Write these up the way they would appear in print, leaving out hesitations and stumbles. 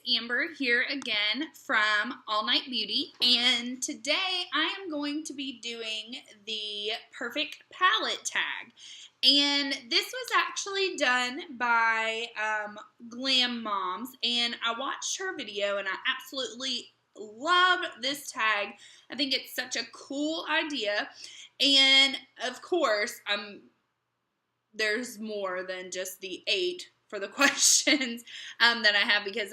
Amber here again from All Night Beauty, and today I am going to be doing the perfect palette tag. And this was actually done by Glam Moms, and I watched her video and I absolutely love this tag. I think it's such a cool idea, and of course there's more than just the 8 for the questions that I have, because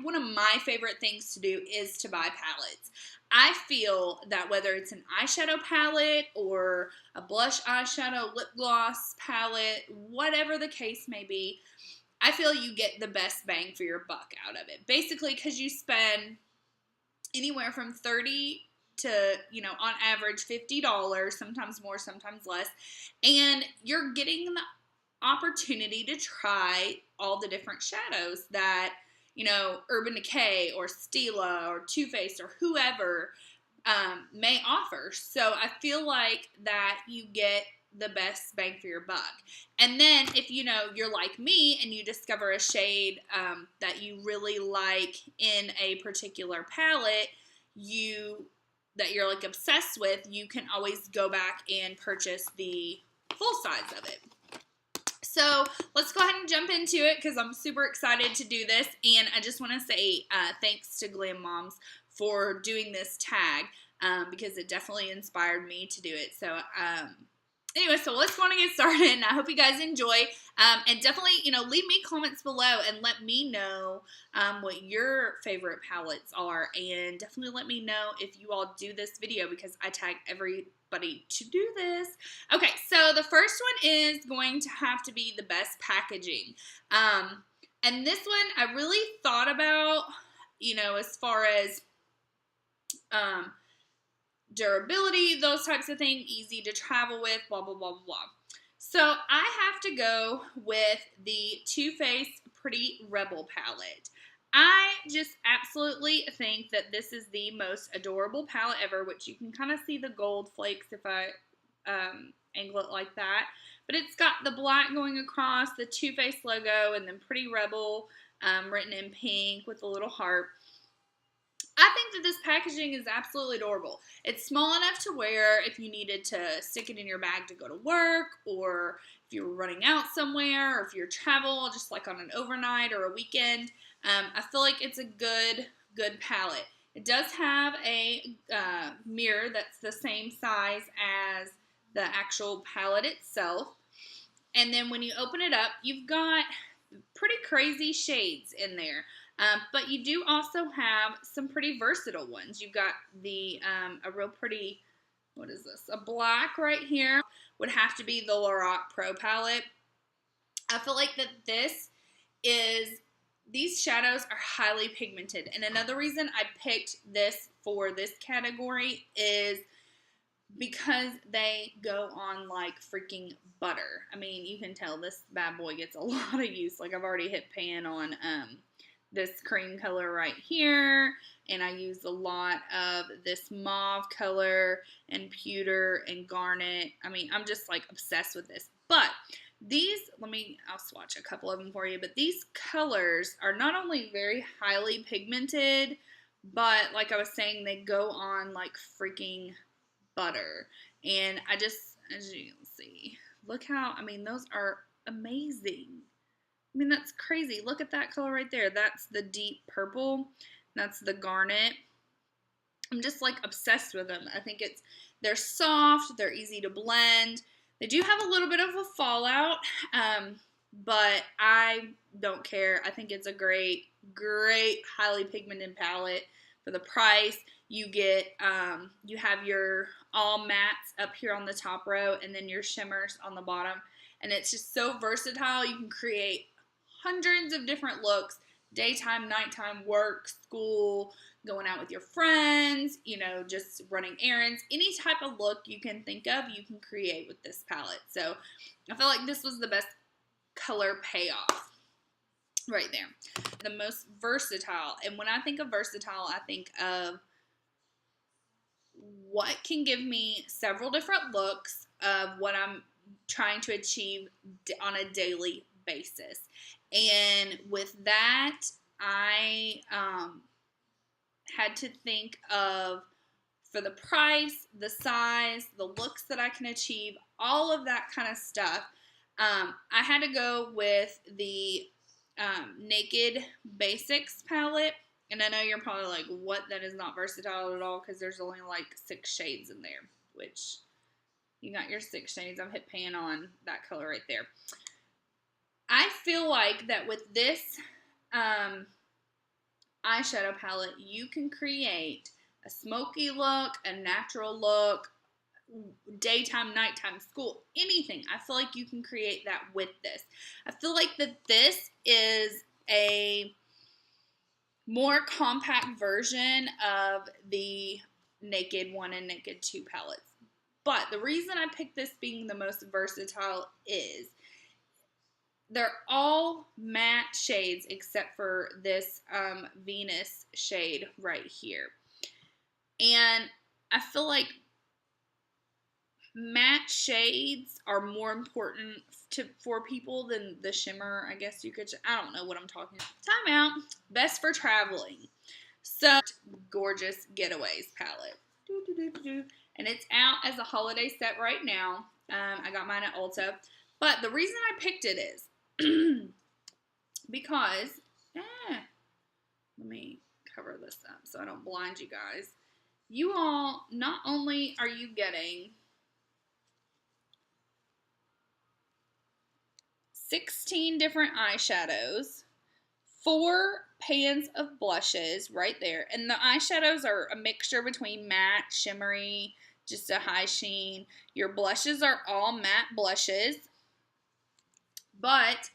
one of my favorite things to do is to buy palettes. I feel that whether it's an eyeshadow palette or a blush eyeshadow, lip gloss palette, whatever the case may be, I feel you get the best bang for your buck out of it. Basically, because you spend anywhere from $30 to, on average $50, sometimes more, sometimes less, and you're getting the opportunity to try all the different shadows that, Urban Decay or Stila or Too Faced or whoever may offer. So I feel like that you get the best bang for your buck. And then if you're like me and you discover a shade that you really like in a particular palette, that you're like obsessed with, you can always go back and purchase the full size of it. So let's go ahead and jump into it, because I'm super excited to do this, and I just want to say thanks to Glam Moms for doing this tag, because it definitely inspired me to do it. So anyway, so let's go on and get started, and I hope you guys enjoy, and definitely, leave me comments below and let me know what your favorite palettes are, and definitely let me know if you all do this video, because I tag everybody to do this. Okay, so the first one is going to have to be the best packaging, and this one I really thought about, as far as durability, those types of things, easy to travel with, blah, blah, blah, blah. So I have to go with the Too Faced Pretty Rebel palette. I just absolutely think that this is the most adorable palette ever, which you can kind of see the gold flakes if I angle it like that. But it's got the black going across, the Too Faced logo, and then Pretty Rebel written in pink with a little heart. I think that this packaging is absolutely adorable. It's small enough to wear if you needed to stick it in your bag to go to work, or if you were running out somewhere, or if you're travel, just like on an overnight or a weekend. I feel like it's a good palette. It does have a mirror that's the same size as the actual palette itself. And then when you open it up, you've got pretty crazy shades in there. But you do also have some pretty versatile ones. You've got the a real pretty, what is this? A black right here would have to be the Lorac Pro palette. I feel like that these shadows are highly pigmented. And another reason I picked this for this category is because they go on like freaking butter. I mean, you can tell this bad boy gets a lot of use. Like, I've already hit pan on this cream color right here, and I use a lot of this mauve color and pewter and garnet. I mean, I'm just like obsessed with this. But these, I'll swatch a couple of them for you, but these colors are not only very highly pigmented, but like I was saying, they go on like freaking butter. And I just, as you can see, look how, those are amazing. That's crazy. Look at that color right there. That's the deep purple. That's the garnet. I'm just like obsessed with them. I think they're soft. They're easy to blend. They do have a little bit of a fallout, but I don't care. I think it's a great, highly pigmented palette for the price. You get, you have your all mattes up here on the top row, and then your shimmers on the bottom. And it's just so versatile. You can create hundreds of different looks: daytime, nighttime, work, school, going out with your friends, just running errands. Any type of look you can think of, you can create with this palette. So I feel like this was the best color payoff right there. The most versatile. And when I think of versatile, I think of what can give me several different looks of what I'm trying to achieve on a daily basis. And with that, I had to think of, for the price, the size, the looks that I can achieve, all of that kind of stuff. I had to go with the Naked Basics palette. And I know you're probably like, what? That is not versatile at all, because there's only like 6 shades in there, which you got your 6 shades. I've hit pan on that color right there. I feel like that with this eyeshadow palette, you can create a smoky look, a natural look, daytime, nighttime, school, anything. I feel like you can create that with this. I feel like that this is a more compact version of the Naked 1 and Naked 2 palettes. But the reason I picked this being the most versatile is they're all matte shades except for this Venus shade right here. And I feel like matte shades are more important for people than the shimmer, I guess you could. I don't know what I'm talking about. Time out. Best for traveling. So, gorgeous Getaways palette. And it's out as a holiday set right now. I got mine at Ulta. But the reason I picked it is because, let me cover this up so I don't blind you guys. You all, not only are you getting 16 different eyeshadows, 4 pans of blushes right there. And the eyeshadows are a mixture between matte, shimmery, just a high sheen. Your blushes are all matte blushes. But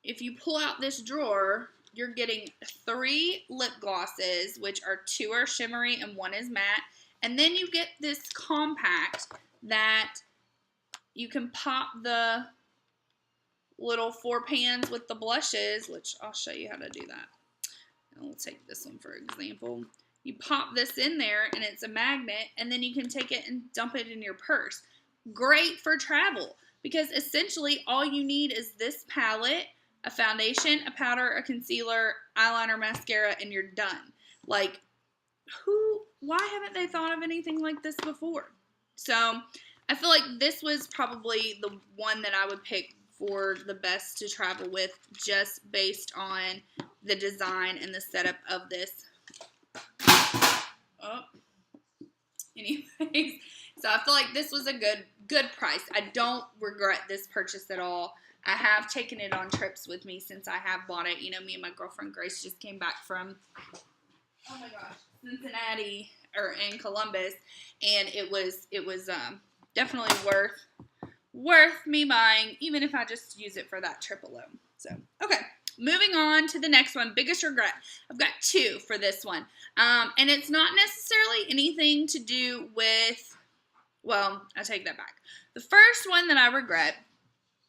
if you pull out this drawer, you're getting 3 lip glosses, which are 2 are shimmery and 1 is matte. And then you get this compact that you can pop the little 4 pans with the blushes, which I'll show you how to do that. And we'll take this one for example. You pop this in there and it's a magnet, and then you can take it and dump it in your purse. Great for travel, because essentially all you need is this palette, a foundation, a powder, a concealer, eyeliner, mascara, and you're done. Like, why haven't they thought of anything like this before? So I feel like this was probably the one that I would pick for the best to travel with, just based on the design and the setup of this. Oh, anyways, so I feel like this was a good price. I don't regret this purchase at all. I have taken it on trips with me since I have bought it. You know, me and my girlfriend Grace just came back from, oh my gosh, Cincinnati and Columbus, and it was definitely worth me buying, even if I just use it for that trip alone. So, okay, moving on to the next one. Biggest regret. I've got 2 for this one, and it's not necessarily anything to do with, well, I take that back. The first one that I regret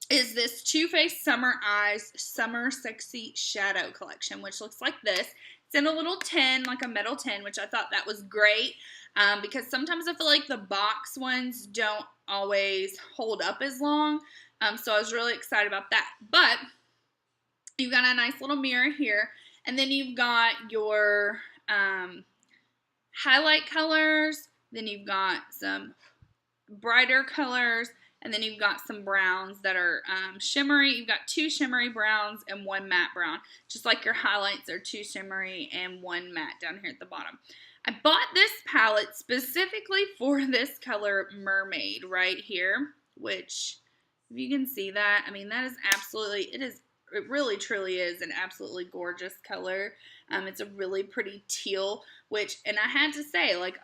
is this Too Faced Summer Eyes Summer Sexy Shadow Collection, which looks like this. It's in a little tin, like a metal tin, which I thought that was great, because sometimes I feel like the box ones don't always hold up as long, so I was really excited about that. But you've got a nice little mirror here, and then you've got your highlight colors, then you've got some brighter colors, and then you've got some browns that are shimmery. You've got 2 shimmery browns and 1 matte brown. Just like your highlights are 2 shimmery and 1 matte down here at the bottom. I bought this palette specifically for this color Mermaid right here, which, if you can see that, I mean, that is absolutely, it really truly is an absolutely gorgeous color. It's a really pretty teal, which, and I had to say, like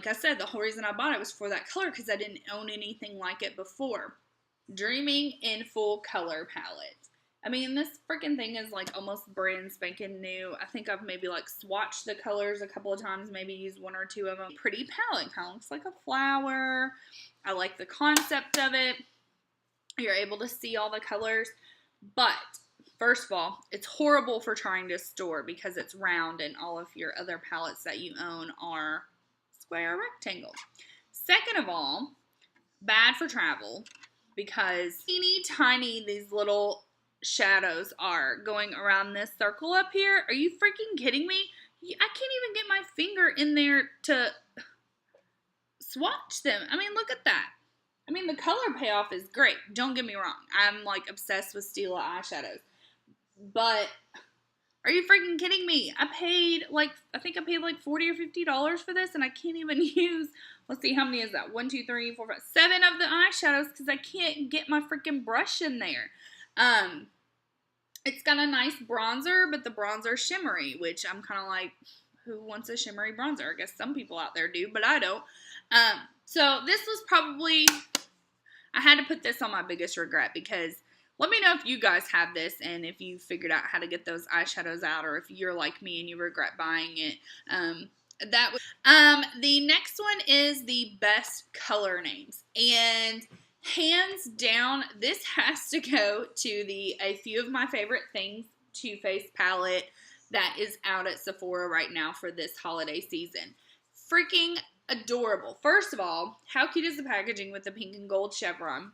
I said, the whole reason I bought it was for that color, because I didn't own anything like it before. Dreaming in Full color palette. I mean, this freaking thing is like almost brand spanking new. I think I've maybe like swatched the colors a couple of times, maybe used 1 or 2 of them. Pretty palette, kind of looks like a flower. I like the concept of it. You're able to see all the colors, but first of all, it's horrible for trying to store because it's round and all of your other palettes that you own are square or rectangle. Second of all, bad for travel because teeny tiny these little shadows are going around this circle up here. Are you freaking kidding me? I can't even get my finger in there to swatch them. I mean, look at that. I mean, the color payoff is great. Don't get me wrong. I'm like obsessed with Stila eyeshadows. But are you freaking kidding me? I think I paid like $40 or $50 for this, and I can't even use, let's see, how many is that? 1, 2, 3, 4, 5, 7 of the eyeshadows because I can't get my freaking brush in there. It's got a nice bronzer, but the bronzer's shimmery, which I'm kind of like, who wants a shimmery bronzer? I guess some people out there do, but I don't. So this was probably, I had to put this on my biggest regret because let me know if you guys have this and if you figured out how to get those eyeshadows out, or if you're like me and you regret buying it. The next one is the best color names, and hands down, this has to go to the A Few of My Favorite Things Too Faced palette that is out at Sephora right now for this holiday season. Freaking adorable. First of all, how cute is the packaging with the pink and gold chevron?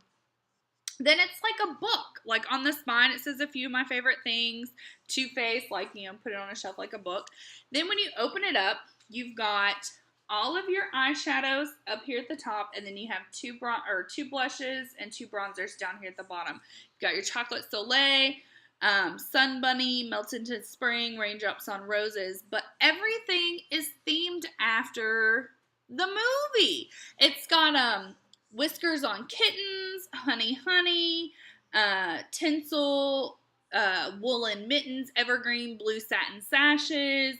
Then it's like a book. Like on the spine, it says A Few of My Favorite Things, Too Faced, like, you know, put it on a shelf like a book. Then when you open it up, you've got all of your eyeshadows up here at the top, and then you have two blushes and 2 bronzers down here at the bottom. You've got your Chocolate Soleil, Sun Bunny, Melt into Spring, Raindrops on Roses, but everything is themed after the movie. It's got Whiskers on Kittens, Honey Honey, Tinsel, Woolen Mittens, Evergreen Blue Satin Sashes,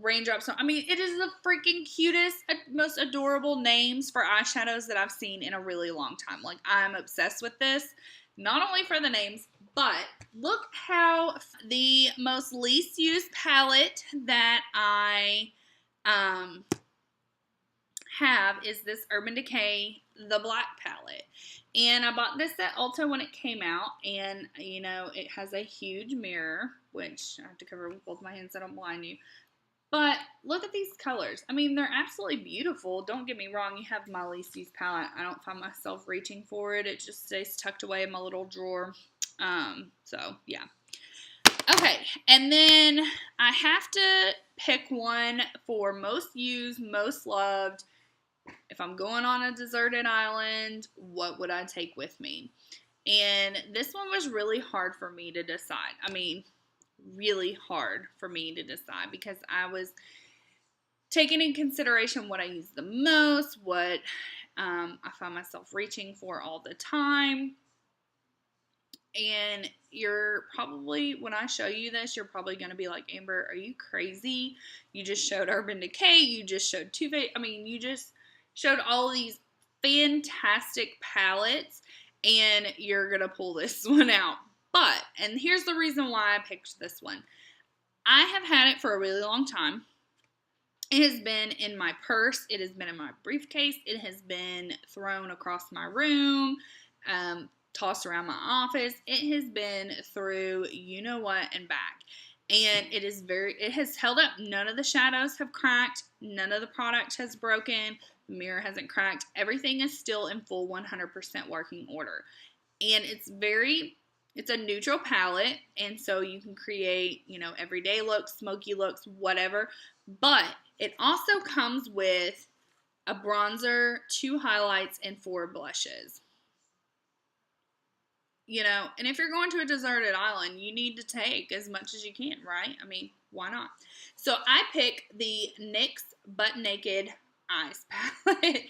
Raindrops on, I mean, it is the freaking cutest, most adorable names for eyeshadows that I've seen in a really long time. Like, I'm obsessed with this, not only for the names, but look how the most least used palette that I have is this Urban Decay The Black palette. And I bought this at Ulta when it came out, and, you know, it has a huge mirror, which I have to cover with both my hands so I don't blind you. But look at these colors. I mean, they're absolutely beautiful. Don't get me wrong. You have my least used palette. I don't find myself reaching for it. It just stays tucked away in my little drawer. So, yeah. Okay, and then I have to pick one for most used, most loved. If I'm going on a deserted island, what would I take with me? And this one was really hard for me to decide. I mean, really hard for me to decide because I was taking in consideration what I use the most, what I find myself reaching for all the time. And you're probably, when I show you this, you're probably going to be like, Amber, are you crazy? You just showed Urban Decay. You just showed Too Faced. I mean, you just showed all these fantastic palettes, and you're going to pull this one out. But, and here's the reason why I picked this one. I have had it for a really long time. It has been in my purse. It has been in my briefcase. It has been thrown across my room, tossed around my office. It has been through you know what and back. And it has held up. None of the shadows have cracked. None of the product has broken. The mirror hasn't cracked. Everything is still in full 100% working order. And it's a neutral palette, and so you can create, you know, everyday looks, smoky looks, whatever. But it also comes with a bronzer, 2 highlights, and 4 blushes. You know, and if you're going to a deserted island, you need to take as much as you can, right? I mean, why not? So I pick the NYX Butt Naked Eyes palette.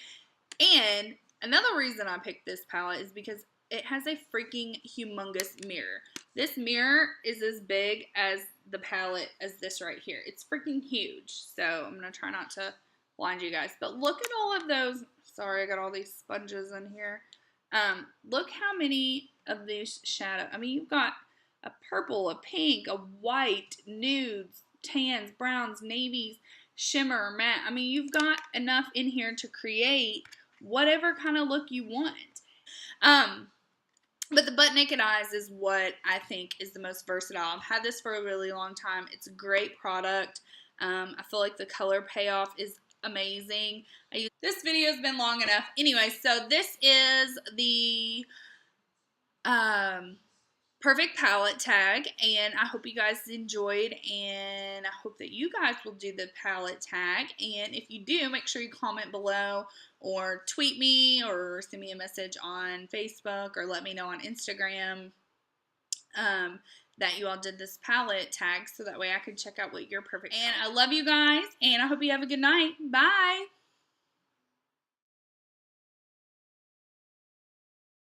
And another reason I picked this palette is because it has a freaking humongous mirror. This mirror is as big as the palette as this right here. It's freaking huge. So I'm going to try not to blind you guys. But look at all of those. Sorry, I got all these sponges in here. Look how many of these shadows. I mean, you've got a purple, a pink, a white, nudes, tans, browns, navies, shimmer, matte. I mean, you've got enough in here to create whatever kind of look you want. But the Butt Naked Eyes is what I think is the most versatile. I've had this for a really long time. It's a great product. I feel like the color payoff is amazing. This video has been long enough. Anyway, so this is the perfect palette tag, and I hope you guys enjoyed, and I hope that you guys will do the palette tag. And if you do, make sure you comment below or tweet me or send me a message on Facebook or let me know on Instagram that you all did this palette tag, so that way I can check out what your perfect. And I love you guys, and I hope you have a good night. Bye.